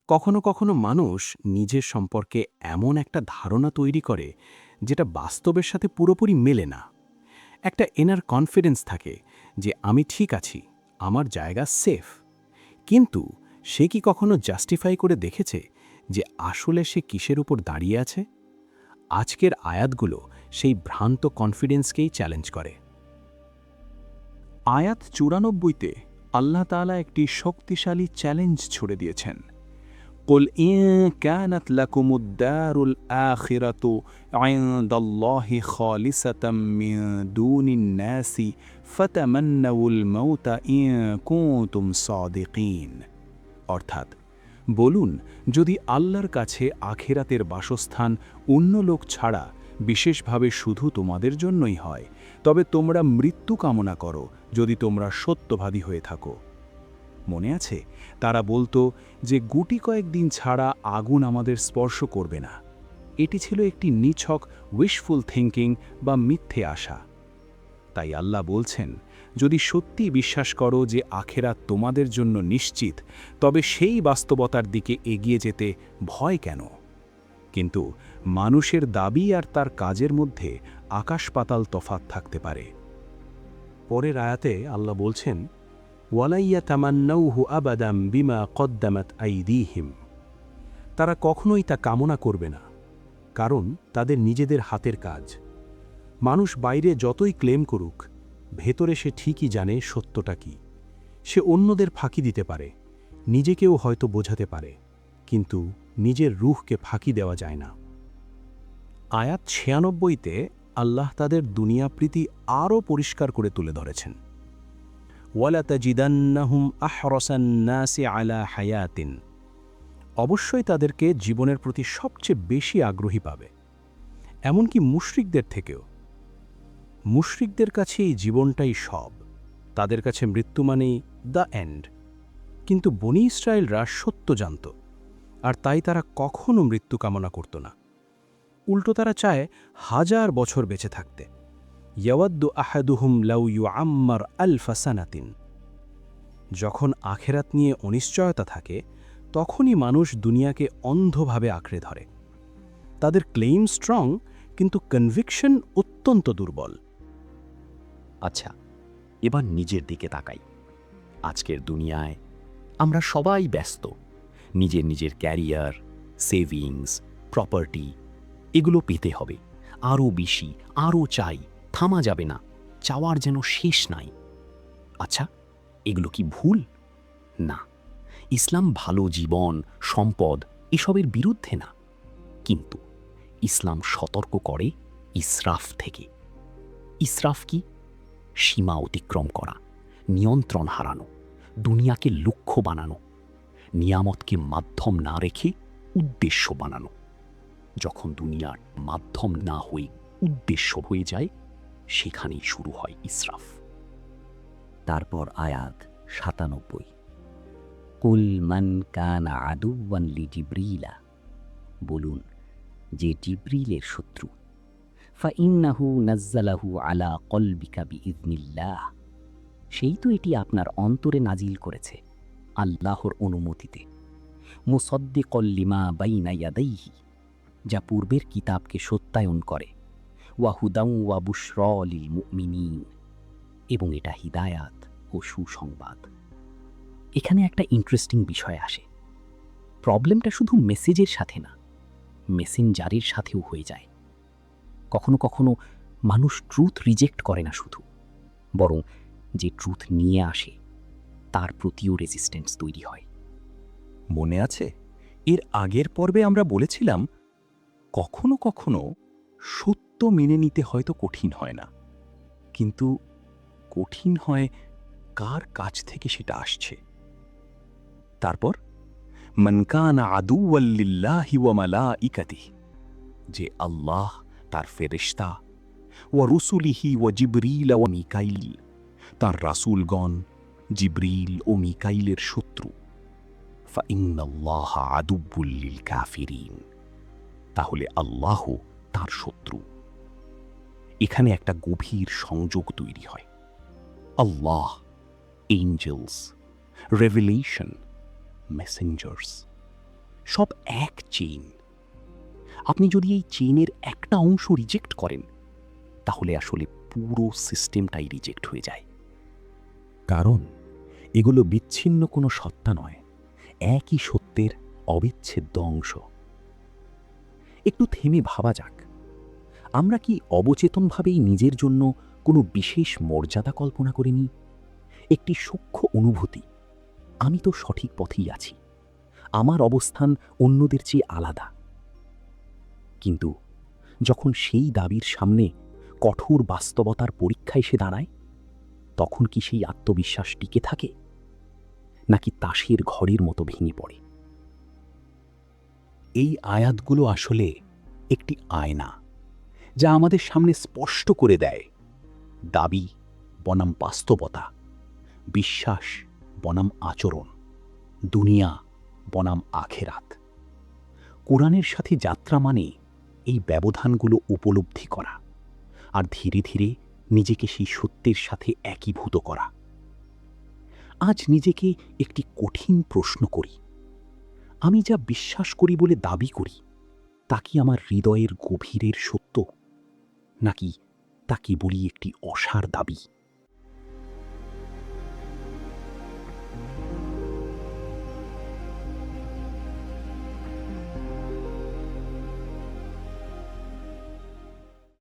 কখনো কখনো মানুষ নিজের সম্পর্কে এমন একটা ধারণা তৈরি করে যেটা বাস্তবের সাথে পুরোপুরি মেলে না। একটা এনার কনফিডেন্স থাকে যে আমি ঠিক আছি, আমার জায়গা সেফ। কিন্তু সে কি কখনো জাস্টিফাই করে দেখেছে যে আসলে সে কিসের উপর দাঁড়িয়ে আছে? আজকের আয়াতগুলো সেই ভ্রান্ত কনফিডেন্সকেই চ্যালেঞ্জ করে। আয়াত ৯৪তে আল্লাহ তাআলা একটি শক্তিশালী চ্যালেঞ্জ ছুড়ে দিয়েছেন। قل إن كانت لكم الدار الآخرة عند الله خالصة من دون الناس فتمنوا الموت إن كنتم صادقين। অর্থাৎ বলুন, যদি আল্লাহর কাছে আখিরাতের বাসস্থান অন্য লোক ছাড়া বিশেষভাবে শুধু তোমাদের জন্যই হয়, তবে তোমরা মৃত্যু কামনা করো যদি তোমরা সত্যবাদী হয়ে থাকো। মনে আছে, তারা বলতো যে গুটি কয়েকদিন ছাড়া আগুন আমাদের স্পর্শ করবে না। এটি ছিল একটি নিছক উইশফুল থিঙ্কিং বা মিথ্যে আশা। তাই আল্লাহ বলছেন, যদি সত্যি বিশ্বাস করো যে আখেরাত তোমাদের জন্য নিশ্চিত, তবে সেই বাস্তবতার দিকে এগিয়ে যেতে ভয় কেন? কিন্তু মানুষের দাবি আর তার কাজের মধ্যে আকাশ পাতাল তফাৎ থাকতে পারে। পরের আয়াতে আল্লাহ বলছেন, ওয়ালাইয়া তামান্নাউহু আবাদাম বিমা কদ্দামাত আইদিহিম। তারা কখনোই তা কামনা করবে না, কারণ তাদের নিজেদের হাতের কাজ। মানুষ বাইরে যতই ক্লেম করুক, ভেতরে সে ঠিকই জানে সত্যটা কি। সে অন্যদের ফাঁকি দিতে পারে, নিজেকেও হয়তো বোঝাতে পারে, কিন্তু নিজের রুহকে ফাঁকি দেওয়া যায় না। আয়াত ৯৬তে আল্লাহ তাদের দুনিয়াপ্রীতি আরও পরিষ্কার করে তুলে ধরেছেন। ওয়ালা তাজিদান্নাহুম আহরসান নাসি আলা হায়াতিন। অবশ্যই তাদেরকে জীবনের প্রতি সবচেয়ে বেশি আগ্রহী পাবে, এমনকি মুশরিকদের থেকেও। মুশরিকদের কাছে এই জীবনটাই সব, তাদের কাছে মৃত্যু মানেই দ্য এন্ড। কিন্তু বনি ইসরায়েলরা সত্য জানত, আর তাই তারা কখনো মৃত্যু কামনা করত না। উল্টো তারা চায় ১০০০ বছর বেঁচে থাকতে। ইয়াওয়াদ্দু আহাদুহুম লাউ ইউআম্মার আলফা সানাতিন। যখন আখেরাত নিয়ে অনিশ্চয়তা থাকে, তখনই মানুষ দুনিয়াকে অন্ধভাবে আঁকড়ে ধরে। তাদের ক্লেইম স্ট্রং, কিন্তু কনভিকশন অত্যন্ত দুর্বল। আচ্ছা, এবার নিজের দিকে তাকাই। আজকের দুনিয়ায় আমরা সবাই ব্যস্ত। নিজের নিজের ক্যারিয়ার, সেভিংস, প্রপার্টি, এগুলো পেতে হবে। আরও বেশি, আরও চাই, থামা যাবে না, চাওয়ার যেন শেষ নাই। আচ্ছা, এগুলো কি ভুল? না, ইসলাম ভালো জীবন, সম্পদ এসবের বিরুদ্ধে না। কিন্তু ইসলাম সতর্ক করে ইসরাফ থেকে। ইসরাফ কি? সীমা অতিক্রম করা, নিয়ন্ত্রণ হারানো, দুনিয়াকে লক্ষ্য বানানো, নিয়ামতকে মাধ্যম না রেখে উদ্দেশ্য বানানো। যখন দুনিয়ার মাধ্যম না হয়ে উদ্দেশ্য হয়ে যায়, সেখানেই শুরু হয় ইসরাফ। তারপর আয়াত ৯৭। কুল মান কানা আদুওয়ান লিজিব্রিলা। বলুন, যে জিব্রিলের শত্রু, ফাইন্নাহু নাজ্জালাহু আলা কলবিকা বিইজনিল্লাহ। সেই তো এটি আপনার অন্তরে নাজিল করেছে আল্লাহর অনুমতিতে। মুসাদ্দিকাল লিমা বাইনা ইয়াদাইহি, যা পূর্বের কিতাবকে সত্যায়ন করে। ওয়া হুদাও ওয়া বুশরা লিল মুমিনিন, এবং এটা হিদায়াত ও সুসংবাদ। এখানে একটা ইন্টারেস্টিং বিষয় আসে। প্রবলেমটা শুধু মেসেজের সাথে না, মেসেঞ্জারের সাথেও হয়ে যায়। কখনো কখনো মানুষ ট্রুথ রিজেক্ট করে না শুধু, বরং যে ট্রুথ নিয়ে আসে তার প্রতিও রেজিস্ট্যান্স তৈরি হয়। মনে আছে, এর আগের পর্বে আমরা বলেছিলাম, কখনো কখনো সত্য মেনে নিতে হয়তো কঠিন হয় না, কিন্তু কঠিন হয় কার কাছ থেকে সেটা আসছে। তারপর মান কানা আদুওয়াল লিল্লাহি ওয়া মালাইকাতিহি, যে আল্লাহ, তার ফেরেশতা, ওয়া রুসুলিহি ওয়া জিবরিল ওয়া মিকাইল, তার রাসূলগণ জিবরিল ও মিকাইলের শত্রু। ফাইন্নাল্লাহা আদুব্বুল লিল কাফিরিন, তাহলে আল্লাহ তার শত্রু। এখানে একটা গভীর সংযোগ তৈরি হয়। আল্লাহ, এঞ্জেলস, রেভেলেশন, মেসেঞ্জার্স। সব এক চেইন। আপনি যদি এই চেইনের একটা অংশ রিজেক্ট করেন, তাহলে আসলে পুরো সিস্টেমটাই রিজেক্ট হয়ে যায়। কারণ এগুলো বিচ্ছিন্ন কোনো সত্তা নয়, একই সত্যের অবিচ্ছেদ্য অংশ। একটু থেমে ভাবা যাক, আমরা কি অবচেতনভাবেই নিজের জন্য কোনো বিশেষ মর্যাদা কল্পনা করে নিই? একটি সূক্ষ্ম অনুভূতি, আমি তো সঠিক পথেই আছি, আমার অবস্থান অন্যদের চেয়ে আলাদা। কিন্তু যখন সেই দাবির সামনে কঠোর বাস্তবতার পরীক্ষা এসে দাঁড়ায়, তখন কি সেই আত্মবিশ্বাস টিকে থাকে, নাকি তাসের ঘরের মতো ভেঙে পড়ে? এই আয়াতগুলো আসলে একটি আয়না, যা আমাদের সামনে স্পষ্ট করে দেয় দাবি বনাম বাস্তবতা, বিশ্বাস বনাম আচরণ, দুনিয়া বনাম আখেরাত। কোরআনের সাথে যাত্রা মানে এই ব্যবধানগুলো উপলব্ধি করা আর ধীরে ধীরে নিজেকে সেই সত্যের সাথে একীভূত করা। আজ নিজেকে একটি কঠিন প্রশ্ন করি, আমি যা বিশ্বাস করি বলে দাবি করি, তা কি আমার হৃদয়ের গভীরের সত্য, নাকি তা কেবলই একটি অসার দাবি?